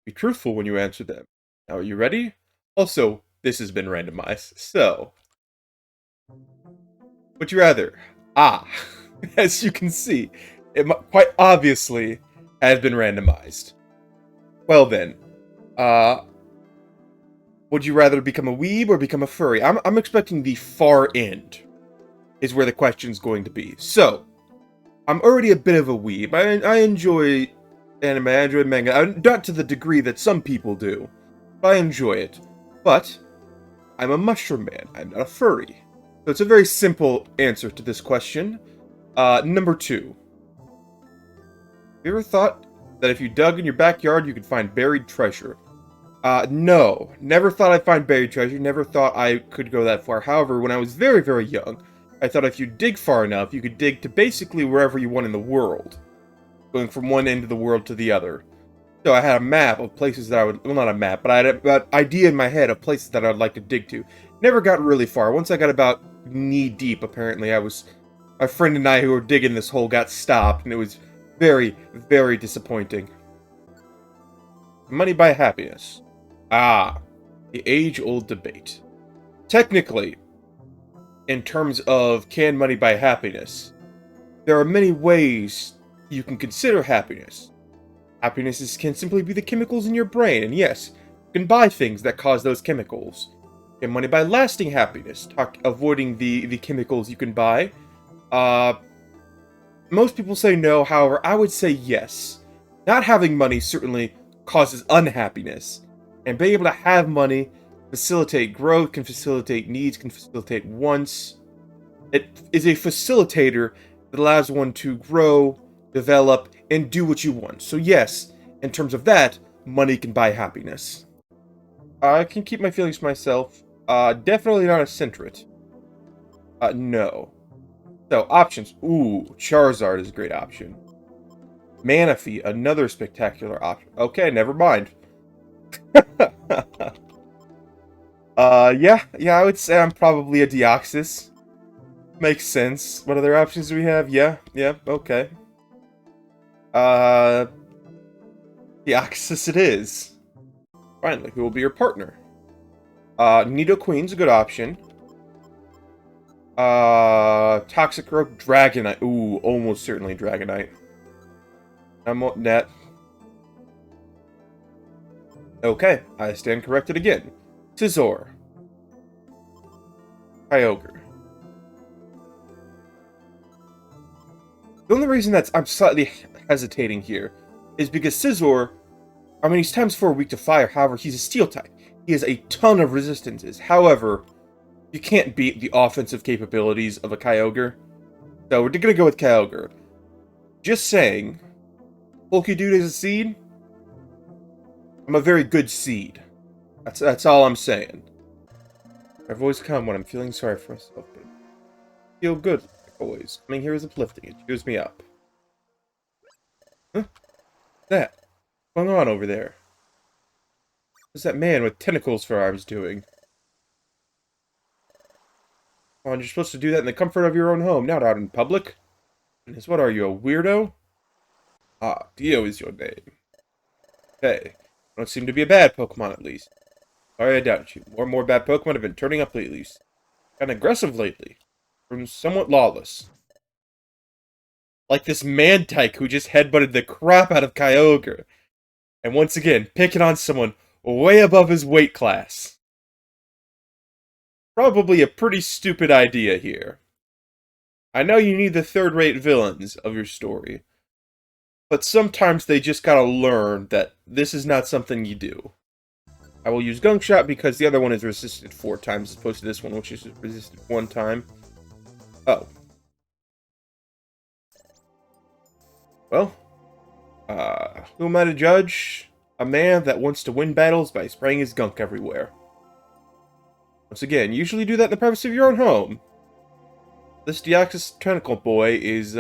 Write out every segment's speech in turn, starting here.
Be truthful when you answer them. Now, are you ready? Also, this has been randomized, so... Would you rather? Ah, as you can see, it quite obviously has been randomized. Well then, would you rather become a weeb or become a furry? I'm expecting the far end is where the question's going to be. So, I'm already a bit of a weeb. I enjoy anime, I enjoy manga, not to the degree that some people do, but I enjoy it. But, I'm a mushroom man, I'm not a furry. So it's a very simple answer to this question. Number 2. Have you ever thought that if you dug in your backyard you could find buried treasure? No. Never thought I'd find buried treasure, never thought I could go that far. However, when I was very, very young, I thought if you dig far enough, you could dig to basically wherever you want in the world. Going from one end of the world to the other. So I had a map of places that I would... Well, not a map, but I had an idea in my head of places that I would like to dig to. Never got really far. Once I got about knee-deep, apparently, my friend and I who were digging this hole got stopped, and it was very, very disappointing. Money by happiness. Ah, the age-old debate. Technically, in terms of can money buy happiness, there are many ways you can consider happiness. Happiness can simply be the chemicals in your brain, and yes, you can buy things that cause those chemicals. Can money buy lasting happiness? Avoiding the chemicals you can buy. Most people say no, however, I would say yes. Not having money certainly causes unhappiness. And being able to have money, facilitate growth, can facilitate needs, can facilitate wants. It is a facilitator that allows one to grow, develop, and do what you want. So yes, in terms of that, money can buy happiness. I can keep my feelings to myself. Definitely not a centrit. No. So, options. Ooh, Charizard is a great option. Manaphy, another spectacular option. Okay, never mind. Yeah, I would say I'm probably a Deoxys. Makes sense. What other options do we have? Yeah, okay. Deoxys it is. Finally, who will be your partner? Nidoqueen's a good option. Toxicroak, Dragonite. Ooh, almost certainly Dragonite. Net. Okay, I stand corrected again. Scizor. Kyogre. The only reason that I'm slightly hesitating here is because Scizor, I mean, he's times 4 weak to fire, however, he's a steel type. He has a ton of resistances. However, you can't beat the offensive capabilities of a Kyogre. So we're gonna go with Kyogre. Just saying, polkidude is a seed. I'm a very good seed. That's all I'm saying. I've always come when I'm feeling sorry for myself, but I feel good, like always. Coming here is uplifting. It cheers me up. Huh? What's going on over there? What's that man with tentacles for arms doing? Come on, you're supposed to do that in the comfort of your own home, not out in public. Goodness, what are you, a weirdo? Ah, Dio is your name. Hey, don't seem to be a bad Pokemon at least. Sorry I doubted you. More and more bad Pokemon have been turning up lately. Kind of aggressive lately. From somewhat lawless. Like this Mantike who just headbutted the crap out of Kyogre. And once again, picking on someone way above his weight class. Probably a pretty stupid idea here. I know you need the third-rate villains of your story. But sometimes they just gotta learn that this is not something you do. I will use Gunk Shot because the other one is resisted 4 times as opposed to this one, which is resisted 1 time. Oh. Well. Who am I to judge? A man that wants to win battles by spraying his gunk everywhere. Once again, usually do that in the privacy of your own home. This Deoxys Tentacle boy is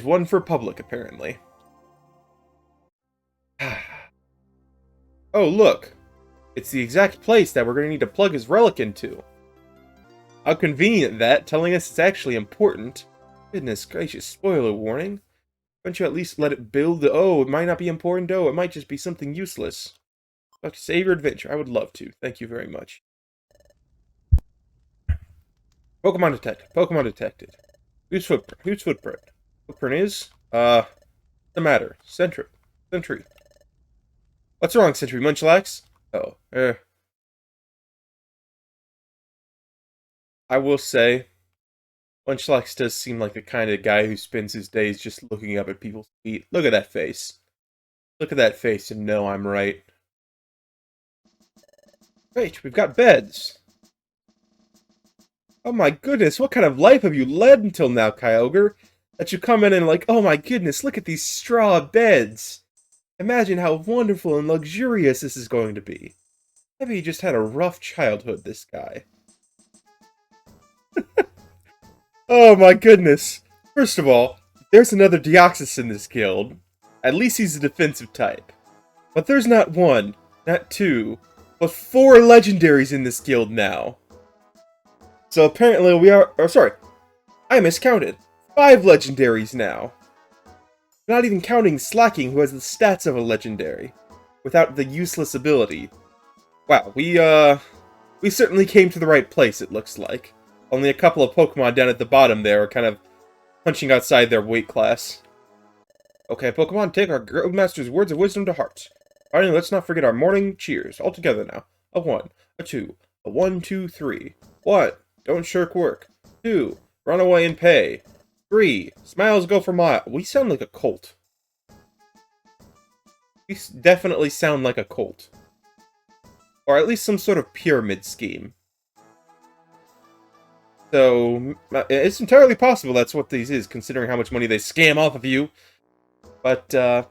one for public, apparently. Oh, look. It's the exact place that we're going to need to plug his relic into. How convenient that, telling us it's actually important. Goodness gracious, spoiler warning. Don't you at least let it build the... Oh, it might not be important. Oh, it might just be something useless. I'd like to save your adventure. I would love to. Thank you very much. Pokemon detected. Pokemon detected. Whose footprint? Whose footprint? Footprint is... the matter? Sentry. Sentry. What's wrong, Sentry Munchlax? Oh, I will say, Munchlax does seem like the kind of guy who spends his days just looking up at people's feet. Look at that face. Look at that face and know I'm right. Great, we've got beds. Oh my goodness, what kind of life have you led until now, Kyogre? That you come in and like, oh my goodness, look at these straw beds. Imagine how wonderful and luxurious this is going to be. Maybe he just had a rough childhood, this guy. Oh my goodness. First of all, there's another Deoxys in this guild. At least he's a defensive type. But there's not one, not two, but 4 legendaries in this guild now. So apparently we are... Oh, sorry. I miscounted. 5 legendaries now. Not even counting Slacking, who has the stats of a legendary. Without the useless ability. Wow, we certainly came to the right place, it looks like. Only a couple of Pokemon down at the bottom there are kind of punching outside their weight class. Okay, Pokemon, take our Guildmaster's words of wisdom to heart. Finally, let's not forget our morning cheers. All together now. A 1, a 2, a 1, 2, 3. 1. Don't shirk work. 2. Run away and pay. 3. Smiles go for miles. We sound like a cult. We definitely sound like a cult. Or at least some sort of pyramid scheme. So, it's entirely possible that's what these is, considering how much money they scam off of you. But, yeah,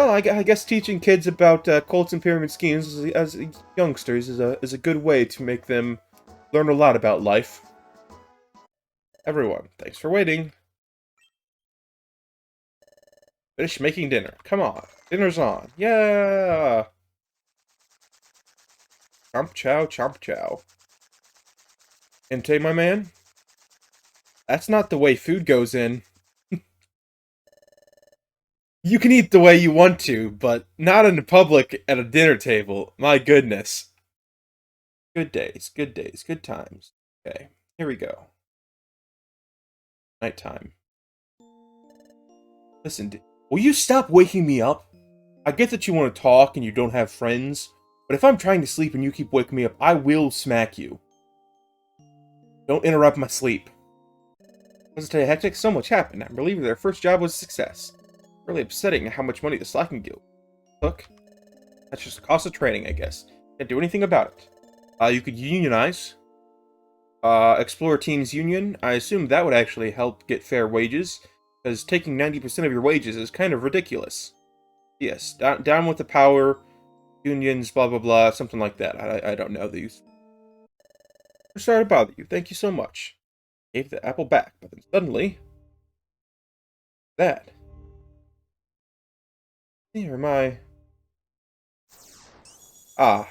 I guess teaching kids about cults and pyramid schemes as youngsters is a good way to make them learn a lot about life. Everyone, thanks for waiting. Finish making dinner. Come on, dinner's on. Yeah! Chomp chow, chomp chow. Entei, my man? That's not the way food goes in. You can eat the way you want to, but not in public at a dinner table. My goodness. Good days, good times. Okay, here we go. Nighttime. Listen, will you stop waking me up? I get that you want to talk and you don't have friends, but if I'm trying to sleep and you keep waking me up, I will smack you. Don't interrupt my sleep. Was it hectic? So much happened. I'm relieved their first job was a success. Really upsetting how much money the Slacking Guild took. That's just the cost of training, I guess. Can't do anything about it. You could unionize. Explore Team's union. I assume that would actually help get fair wages, because taking 90% of your wages is kind of ridiculous. Yes, down with the power, unions, blah blah blah, something like that. I don't know these. I'm sorry to bother you. Thank you so much. Gave the apple back, but then suddenly... That. Here am I. Ah,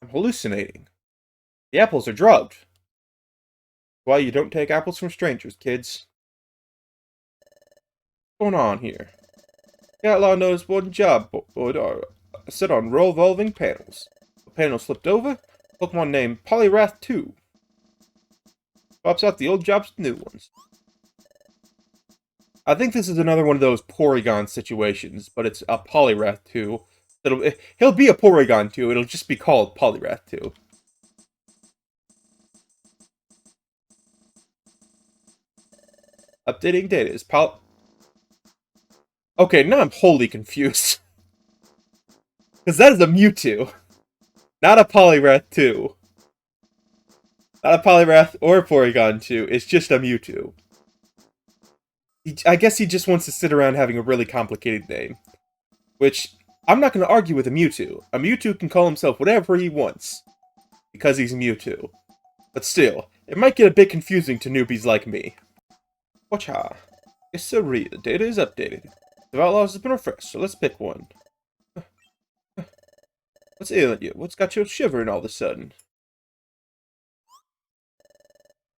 I'm hallucinating. The apples are drugged. Why you don't take apples from strangers, kids. What's going on here? The outlaw knows one job, but sit on revolving panels. A panel slipped over. Pokemon named Poliwrath 2. Swaps out the old jobs with new ones. I think this is another one of those Porygon situations, but it's a Poliwrath 2. He'll be a Porygon 2, it'll just be called Poliwrath 2. Updating data is Okay, now I'm wholly confused. Because that is a Mewtwo. Not a Poliwrath 2. Not a Poliwrath or a Porygon 2, it's just a Mewtwo. I guess he just wants to sit around having a really complicated name. Which, I'm not going to argue with a Mewtwo. A Mewtwo can call himself whatever he wants. Because he's Mewtwo. But still, it might get a bit confusing to newbies like me. Watcha. Yes, sirree, the data is updated. The outlaws has been refreshed, so let's pick one. What's ailing you? What's got you shivering all of a sudden?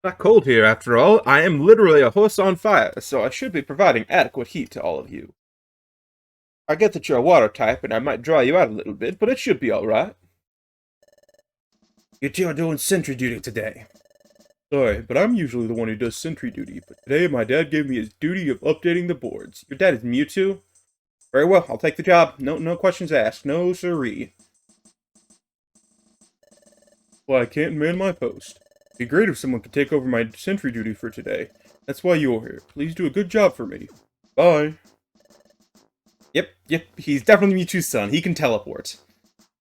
Not cold here, after all. I am literally a horse on fire, so I should be providing adequate heat to all of you. I get that you're a water type, and I might dry you out a little bit, but it should be alright. You two are doing sentry duty today. Sorry, but I'm usually the one who does sentry duty, but today my dad gave me his duty of updating the boards. Your dad is Mewtwo? Very well, I'll take the job. No questions asked. No siree. Well, I can't man my post. It'd be great if someone could take over my sentry duty for today. That's why you're here. Please do a good job for me. Bye. Yep, he's definitely Mewtwo's son. He can teleport.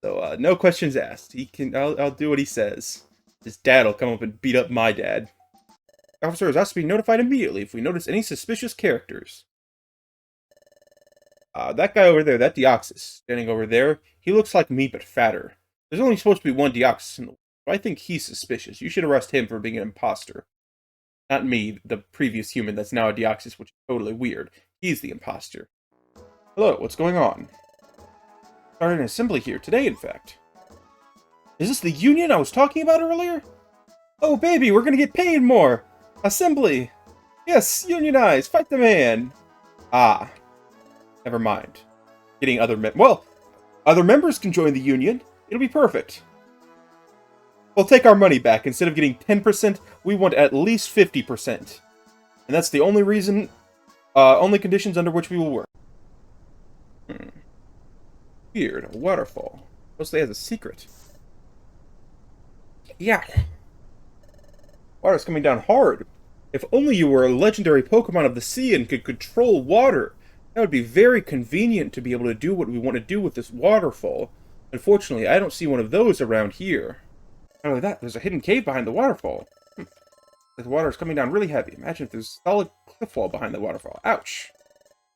So, no questions asked. I'll do what he says. His dad'll come up and beat up my dad. Officers has to be notified immediately if we notice any suspicious characters. That guy over there, that Deoxys, standing over there, he looks like me but fatter. There's only supposed to be one Deoxys in the world, but I think he's suspicious. You should arrest him for being an imposter. Not me, the previous human that's now a Deoxys, which is totally weird. He's the imposter. Hello, what's going on? Started an assembly here today, in fact. Is this the union I was talking about earlier? Oh, baby, we're gonna get paid more! Assembly! Yes, unionize! Fight the man! Ah. Never mind. Getting other other members can join the union. It'll be perfect. We'll take our money back. Instead of getting 10%, we want at least 50%. And that's the only reason, only conditions under which we will work. Weird, a waterfall. Mostly has a secret. Yeah. Water's coming down hard. If only you were a legendary Pokemon of the sea and could control water. That would be very convenient to be able to do what we want to do with this waterfall. Unfortunately, I don't see one of those around here. Not only that, there's a hidden cave behind the waterfall. The water is coming down really heavy. Imagine if there's a solid cliff wall behind the waterfall. Ouch.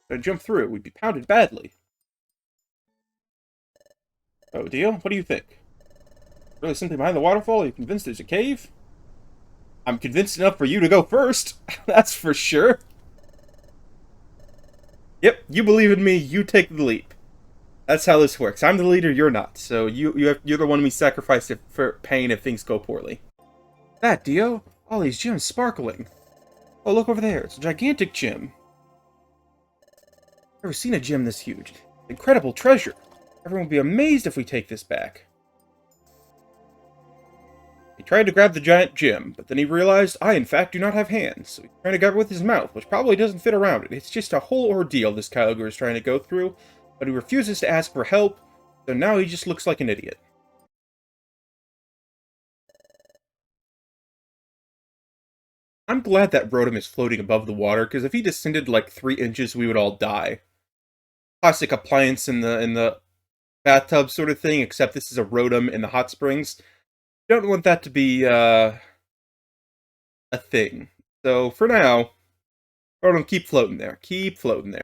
If I jump through it, we'd be pounded badly. Oh, deal? What do you think? Really simply behind the waterfall? Are you convinced there's a cave? I'm convinced enough for you to go first. That's for sure. Yep, you believe in me, you take the leap. That's how this works. I'm the leader, you're not. So you're the one we sacrifice for pain if things go poorly. That, Dio? All these gems sparkling. Oh, look over there. It's a gigantic gem. Never seen a gem this huge. Incredible treasure. Everyone will be amazed if we take this back. He tried to grab the giant gem, but then he realized I, in fact, do not have hands, so he's trying to grab it with his mouth, which probably doesn't fit around it. It's just a whole ordeal this Kyogre is trying to go through, but he refuses to ask for help, so now he just looks like an idiot. I'm glad that Rotom is floating above the water, because if he descended like 3 inches, we would all die. Plastic appliance in the bathtub sort of thing, except this is a Rotom in the hot springs. Don't want that to be a thing. So for now, Rotom, keep floating there. Keep floating there.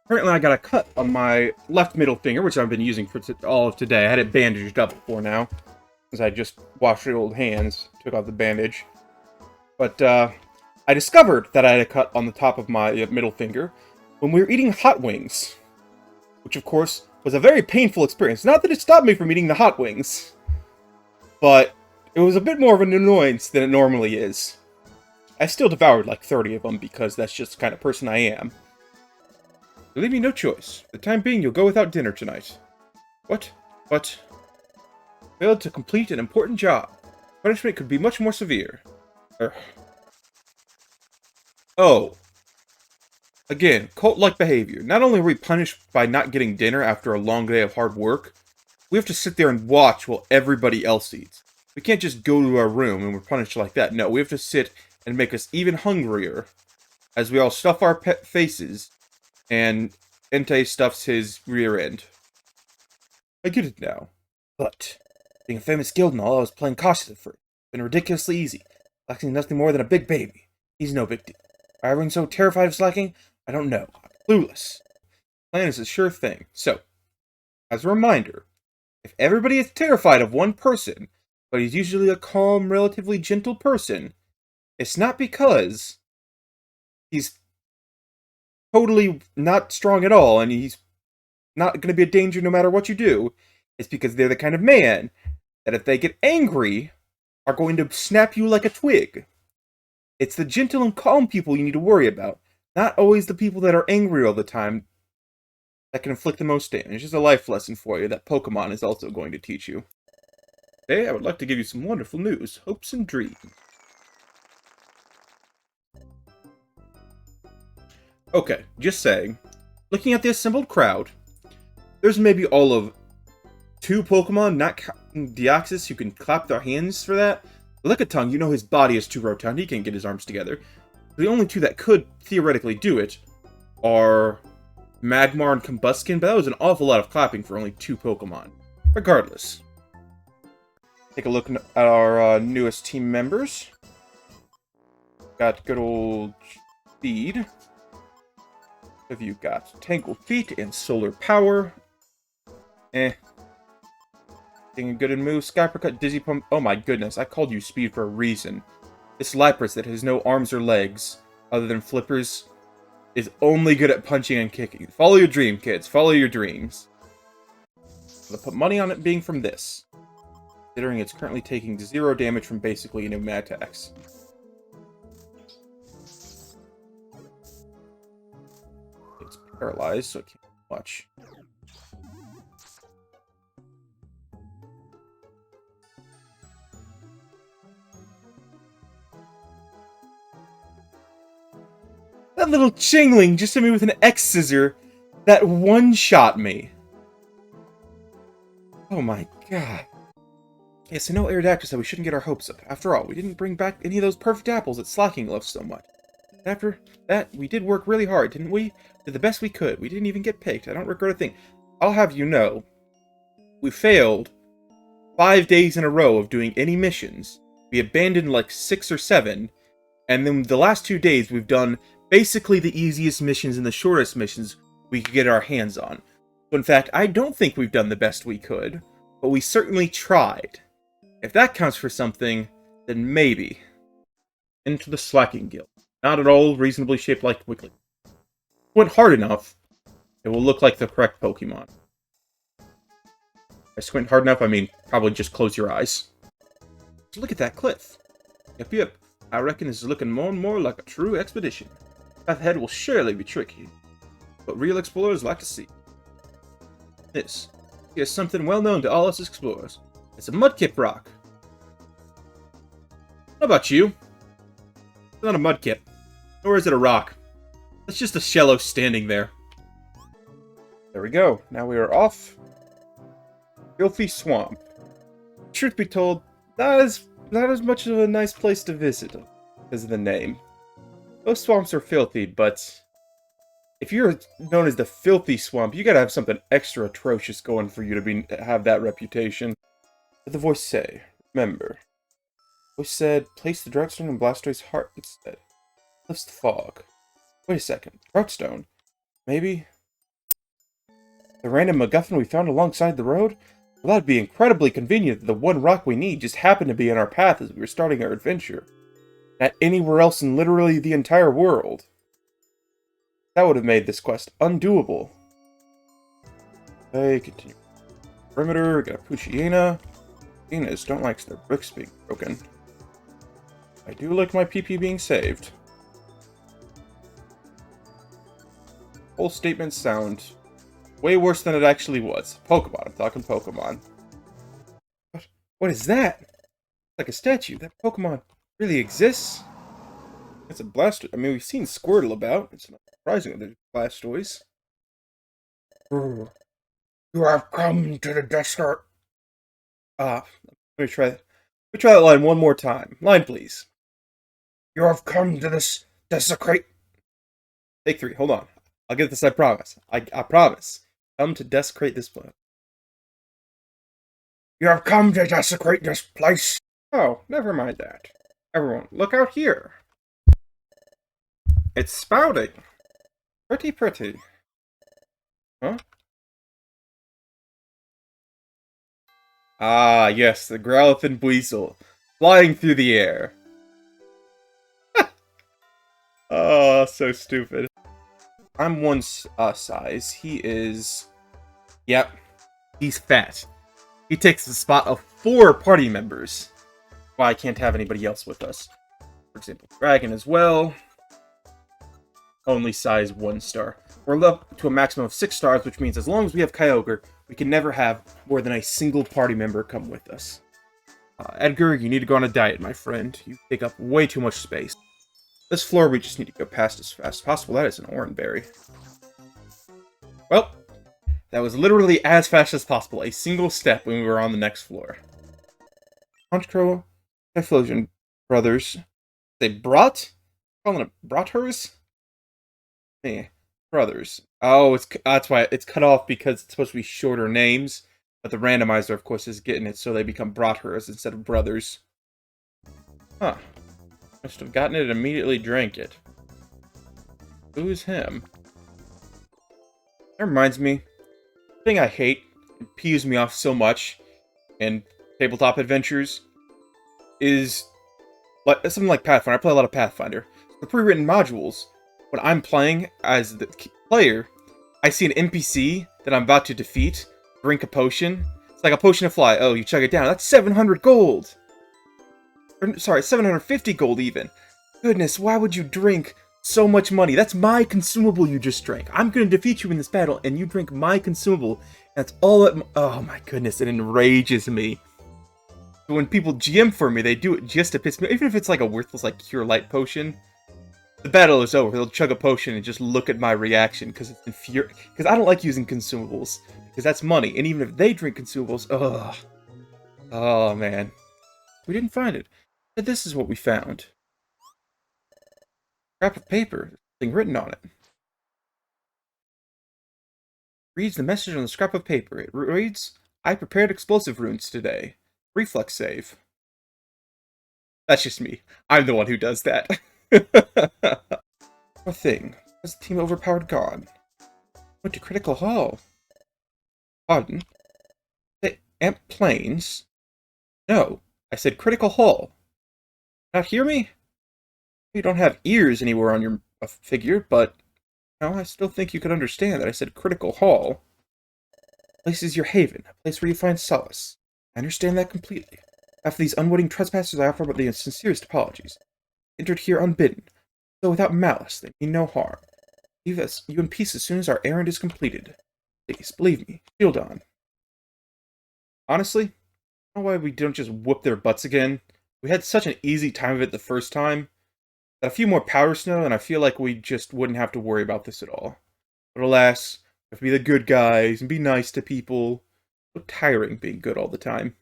Currently, I got a cut on my left middle finger, which I've been using for all of today. I had it bandaged up before now, because I just washed the old hands, took off the bandage. But I discovered that I had a cut on the top of my middle finger when we were eating hot wings, which of course was a very painful experience. Not that it stopped me from eating the hot wings, but it was a bit more of an annoyance than it normally is. I still devoured like 30 of them because that's just the kind of person I am. You leave me no choice. For the time being, you'll go without dinner tonight. What? But failed to complete an important job. Punishment could be much more severe. Oh. Again, cult-like behavior. Not only are we punished by not getting dinner after a long day of hard work, we have to sit there and watch while everybody else eats. We can't just go to our room and we're punished like that. No, we have to sit and make us even hungrier as we all stuff our faces and Entei stuffs his rear end. I get it now. But, being a famous guild and all, I was playing cautious at first. Been ridiculously easy. Slacking nothing more than a big baby. He's no big deal. Why everyone's so terrified of slacking? I don't know. I'm clueless. Plan is a sure thing. So, as a reminder, if everybody is terrified of one person, but he's usually a calm, relatively gentle person, it's not because he's totally not strong at all and he's not going to be a danger no matter what you do. It's because they're the kind of man that if they get angry, are going to snap you like a twig. It's the gentle and calm people you need to worry about, not always the people that are angry all the time that can inflict the most damage. Just a life lesson for you that Pokemon is also going to teach you. Today, I would like to give you some wonderful news, hopes and dreams. Okay, just saying. Looking at the assembled crowd, there's maybe all of 2 Pokemon, not counting Deoxys, who can clap their hands for that. Lickitung, you know his body is too rotund, he can't get his arms together. The only 2 that could theoretically do it are Magmar and Combuskin, but that was an awful lot of clapping for only 2 Pokemon. Regardless. Take a look at our newest team members. Got good old Speed. Have you got Tangled Feet and Solar Power? Getting good in moves. Skypercut, Dizzy Pump. Oh my goodness, I called you Speed for a reason. This Lapras that has no arms or legs, other than flippers, is only good at punching and kicking. Follow your dream, kids. Follow your dreams. I'm gonna put money on it being from this, considering it's currently taking 0 damage from basically no attacks. It's paralyzed, so it can't do much. That little Chingling just hit me with an X-Scissor that one-shot me. Oh my god. Yes, I know Aerodactyl said we shouldn't get our hopes up. After all, we didn't bring back any of those perfect apples that Slacking loved so much. After that, we did work really hard, didn't we? Did the best we could. We didn't even get picked. I don't regret a thing. I'll have you know, we failed 5 days in a row of doing any missions. We abandoned like 6 or 7, and then the last 2 days we've done basically the easiest missions and the shortest missions we could get our hands on. So in fact, I don't think we've done the best we could, but we certainly tried. If that counts for something, then maybe. Into the Slacking Guild. Not at all reasonably shaped like Wiggly. Went hard enough, it will look like the correct Pokemon. By squint hard enough, I mean probably just close your eyes. Look at that cliff. Yep. I reckon this is looking more and more like a true expedition. Path ahead will surely be tricky, but real explorers like to see. This is something well known to all us explorers. It's a Mudkip rock. How about you? It's not a Mudkip, nor is it a rock. It's just a shallow standing there. There we go. Now we are off. Filthy Swamp. Truth be told, not as much of a nice place to visit because of the name. Those swamps are filthy, but if you're known as the Filthy Swamp, you gotta have something extra atrocious going for you to have that reputation. What did the voice say? Remember. The voice said, place the Droughtstone in Blastoise's heart instead. Lifts the fog. Wait a second. Droughtstone? Maybe? The random MacGuffin we found alongside the road? Well, that'd be incredibly convenient that the one rock we need just happened to be in our path as we were starting our adventure. Not anywhere else in literally the entire world. That would have made this quest undoable. Okay, continue. Perimeter, we got a Poochyena. Hyenas don't like their bricks being broken. I do like my PP being saved. Whole statements sound way worse than it actually was. Pokemon, I'm talking Pokemon. What is that? It's like a statue. That Pokemon really exists? It's a Blastoise. I mean, we've seen Squirtle about. It's not surprising that there's Blastoise. You have come to the desert. Let me try that line one more time. Line, please. You have come to this desecrate. Take 3. Hold on. I'll get this. I promise. I promise. Come to desecrate this place. You have come to desecrate this place. Oh, never mind that. Everyone, look out here. It's spouting. Pretty. Huh? Ah, yes, the Growlithe and Buizel, flying through the air. Oh, so stupid. I'm one size. He is... Yep, he's fat. He takes the spot of 4 party members. Why I can't have anybody else with us. For example, dragon as well. Only size 1 star. We're up to a maximum of 6 stars, which means as long as we have Kyogre, we can never have more than a single party member come with us. Edgar, you need to go on a diet, my friend. You take up way too much space. This floor we just need to go past as fast as possible. That is an oranberry. Well, that was literally as fast as possible. A single step when we were on the next floor. Honchcrow, Typhlosion brothers. They brought? Calling it Brothers? Eh, brothers. Oh, that's why it's cut off because it's supposed to be shorter names. But the randomizer, of course, is getting it, so they become Brothers instead of brothers. Huh. Must have gotten it and immediately drank it. Who's him? That reminds me. The thing I hate, it peeves me off so much in tabletop adventures, is something like Pathfinder. I play a lot of Pathfinder. The pre-written modules, when I'm playing as the player, I see an NPC that I'm about to defeat, drink a potion. It's like a potion of fly. Oh, you chug it down. That's 700 gold! Or, sorry, 750 gold even. Goodness, why would you drink so much money? That's my consumable you just drank. I'm going to defeat you in this battle, and you drink my consumable. That's all that... Oh my goodness, it enrages me. But when people GM for me, they do it just to piss me off. Even if it's like a worthless, like, Cure Light potion. The battle is over. They'll chug a potion and just look at my reaction, because it's infuriating. Because I don't like using consumables. Because that's money. And even if they drink consumables, ugh. Oh, man. We didn't find it. But this is what we found. Scrap of paper. Something written on it. Reads the message on the scrap of paper. It reads, I prepared explosive runes today. Reflex save. That's just me. I'm the one who does that. What thing? Was the team overpowered gone? Went to Critical Hall. Pardon? The Amp Plains? No, I said Critical Hall. Not hear me? You don't have ears anywhere on your figure, but no, I still think you could understand that I said Critical Hall. Place is your haven, a place where you find solace. I understand that completely. After these unwitting trespassers, I offer but the sincerest apologies. Entered here unbidden, so without malice, they mean no harm. Leave us you in peace as soon as our errand is completed. Please, believe me, shield on. Honestly, I don't know why we don't just whoop their butts again. We had such an easy time of it the first time. A few more Powder Snow, and I feel like we just wouldn't have to worry about this at all. But alas, we have to be the good guys and be nice to people. So tiring being good all the time.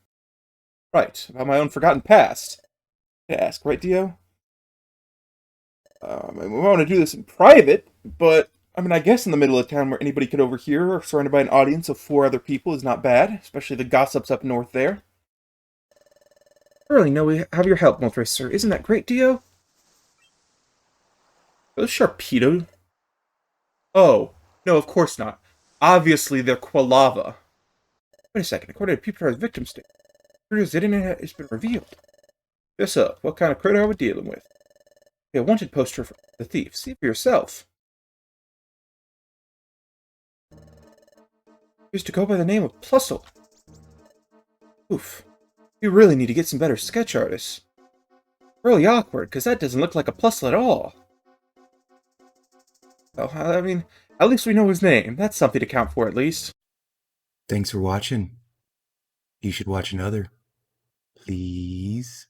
Right, about my own forgotten past. I ask, right, Dio? We want to do this in private, but, I guess in the middle of town where anybody could overhear or surrounded by an audience of 4 other people is not bad, especially the gossips up north there. Really, no, we have your help, Moltres, sir. Isn't that great, Dio? Those Sharpedo? Oh, no, of course not. Obviously, they're Quilava. Wait a second, according to Pupitar's victim state, Critters internet has been revealed. This up, what kind of critter are we dealing with? A wanted poster for the thief. See for yourself. Used to go by the name of Plusle. Oof. You really need to get some better sketch artists. Really awkward, because that doesn't look like a Plusle at all. Well, at least we know his name. That's something to count for, at least. Thanks for watching. You should watch another. Please.